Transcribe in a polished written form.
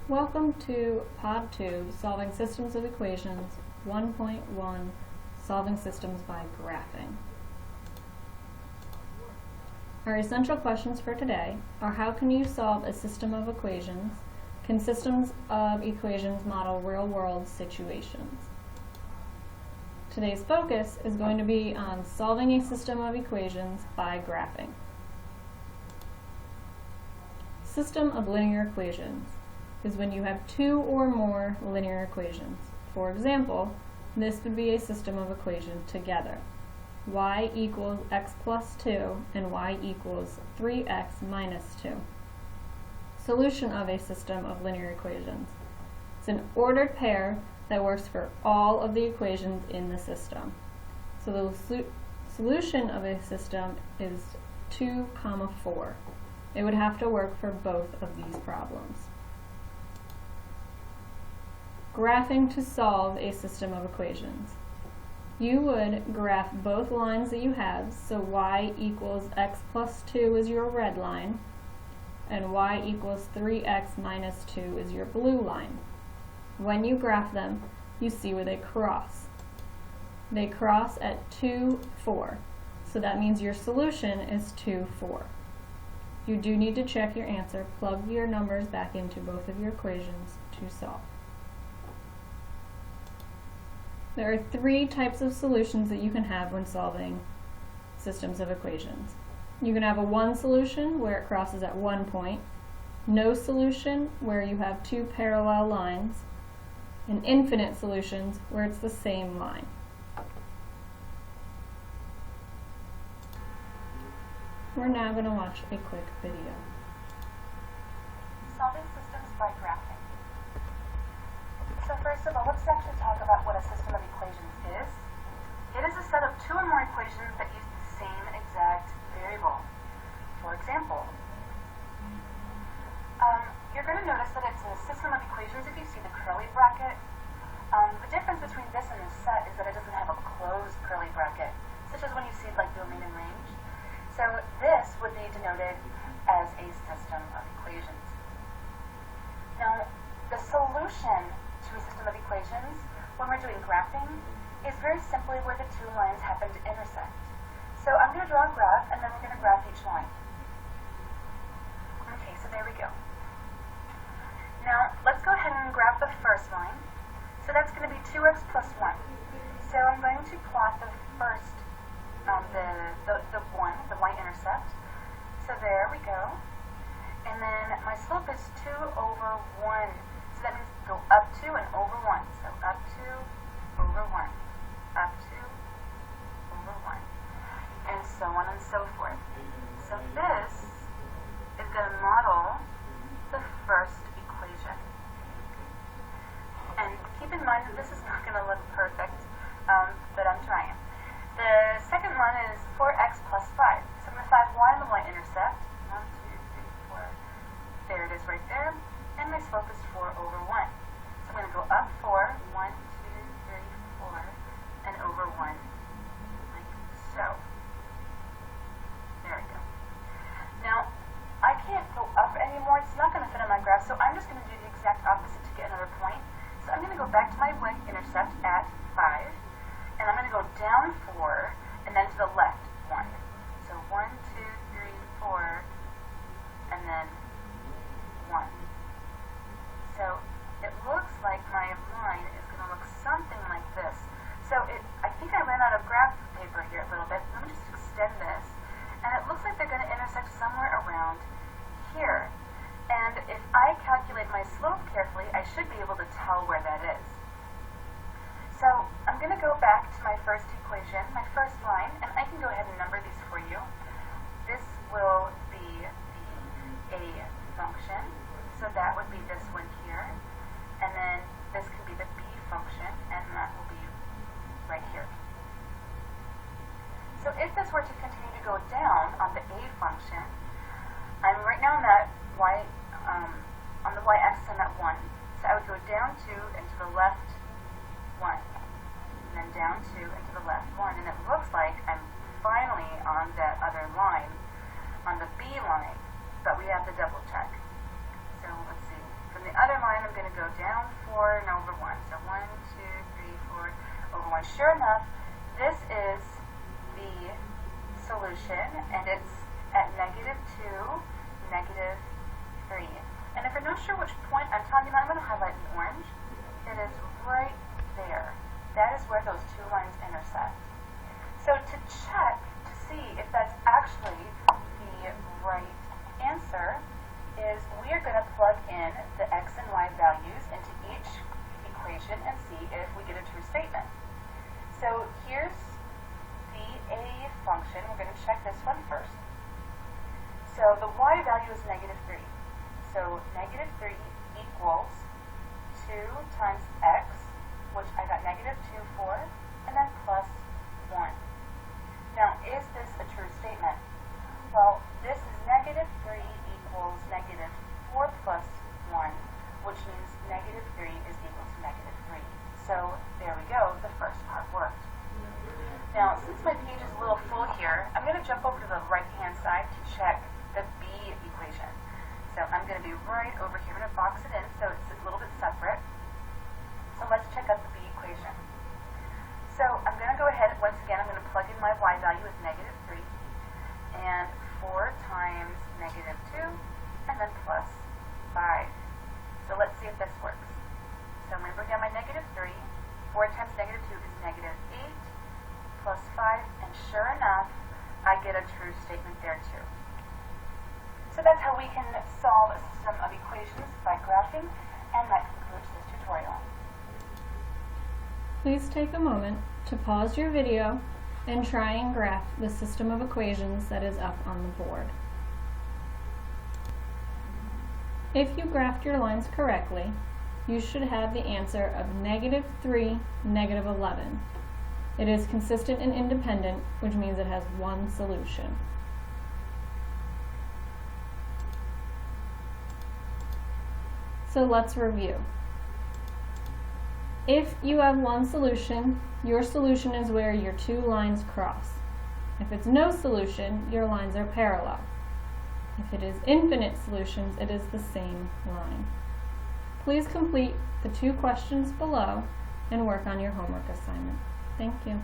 Welcome to Pod 2, Solving Systems of Equations 1.1, Solving Systems by Graphing. Our essential questions for today are: how can you solve a system of equations? Can systems of equations model real-world situations? Today's focus is going to be on solving a system of equations by graphing. System of linear equations is when you have two or more linear equations. For example, this would be a system of equations together. Y equals x plus 2 and y equals 3x minus 2. Solution of a system of linear equations. It's an ordered pair that works for all of the equations in the system. So the solution of a system is 2, 4. It would have to work for both of these problems. Graphing to solve a system of equations. You would graph both lines that you have, so y equals x plus 2 is your red line, and y equals 3x minus 2 is your blue line. When you graph them, you see where they cross. They cross at 2, 4, so that means your solution is 2, 4. You do need to check your answer. Plug your numbers back into both of your equations to solve. There are three types of solutions that you can have when solving systems of equations. You can have a one solution where it crosses at one point, no solution where you have two parallel lines, and infinite solutions where it's the same line. We're now going to watch a quick video. Solving systems by graphing. So first of all, let's actually talk about what a system of equations is. It is a set of two or more equations that use the same exact variable. For example, you're going to notice that it's a system of equations if you see the curly bracket. The difference between this and this set is that it doesn't have a closed curly bracket, such as when you see like domain and range. So this would be denoted as a system of equations. Now, the solution to a system of equations, when we're doing graphing, is very simply where the two lines happen to intersect. So I'm going to draw a graph, and then we're going to graph each line. Okay, so there we go. Now, let's go ahead and graph the first line. So that's going to be 2x plus 1. So I'm going to plot the first, the y-intercept. So there we go. And then my slope is 2 over 1. So that means go up 2 and over 1. So up 2, over 1. Up 2, over 1. And so on and so forth. So this is going to model the first equation. And keep in mind that this is not going to look perfect, but I'm trying. The second one is 4x plus 5. So I'm going to find y on the y-intercept. 1, 2, 3, 4. There it is right there. And my slope is 4 over 1. So I'm going to go up 4, 1, 2, 3, 4, and over 1, like so. There we go. Now, I can't go up anymore. It's not going to fit on my graph, so I'm just going to do the exact opposite to get another point. So I'm going to go back to my y-intercept at 5, and I'm going to go down 4, and then to the left 1. So 1, 2, 3, 4, and then 1. So it looks like my line is going to look something like this. So I think I ran out of graph paper here a little bit. Let me just extend this. And it looks like they're going to intersect somewhere around here. And if I calculate my slope carefully, I should be able to tell where that is. So I'm going to go back to my first equation, my first line, and I can go ahead and number these for you. This will be the A function. So that would be this one here. And then this can be the B function, and that will be right here. So if this were to continue to go down on the A function, I'm right now on that on the y-axis I'm at 1. So I would go down 2 and to the left 1. And then down 2 and to the left 1. And it looks like I'm finally on that other line, on the B line, but we have to double check. So let's see. From the other line 4 and over 1. So 1, 2, 3, 4 over 1. Sure enough, this is the solution, and it's at negative 2, negative 3. And if you're not sure which point I'm talking about, I'm going to highlight in orange. It is right there. That is where those two lines intersect. So to check to see if that's actually the right answer is we are going to plug in the x and y values into each equation and see if we get a true statement. So here's the a function. We're going to check this one first. So the y value is negative 3. So negative 3 equals 2 times x, which I got negative 2 for, and then plus 1. Now, is this a true statement? Well, this is negative 3 equals negative 4 plus 1, which means negative 3 is equal to negative 3. So there we go, the first part worked. Now, since my page is a little full here, I'm going to jump over to the right-hand side to check the b equation. So I'm going to be right over here. I'm going to box it in so it's a little bit separate. So let's check out the b equation. So I'm going to go ahead, once again, I'm going to plug in my y value as negative 3, and 4 times negative 2, and then plus 5. So let's see if this works. So I'm going to bring down my negative 3. 4 times negative 2 is negative 8, plus 5, and sure enough, I get a true statement there too. So that's how we can solve a system of equations by graphing, and that concludes this tutorial. Please take a moment to pause your video and try and graph the system of equations that is up on the board. If you graphed your lines correctly, you should have the answer of negative 3, negative 11. It is consistent and independent, which means it has one solution. So let's review. If you have one solution, your solution is where your two lines cross. If it's no solution, your lines are parallel. If it is infinite solutions, it is the same line. Please complete the 2 questions below and work on your homework assignment. Thank you.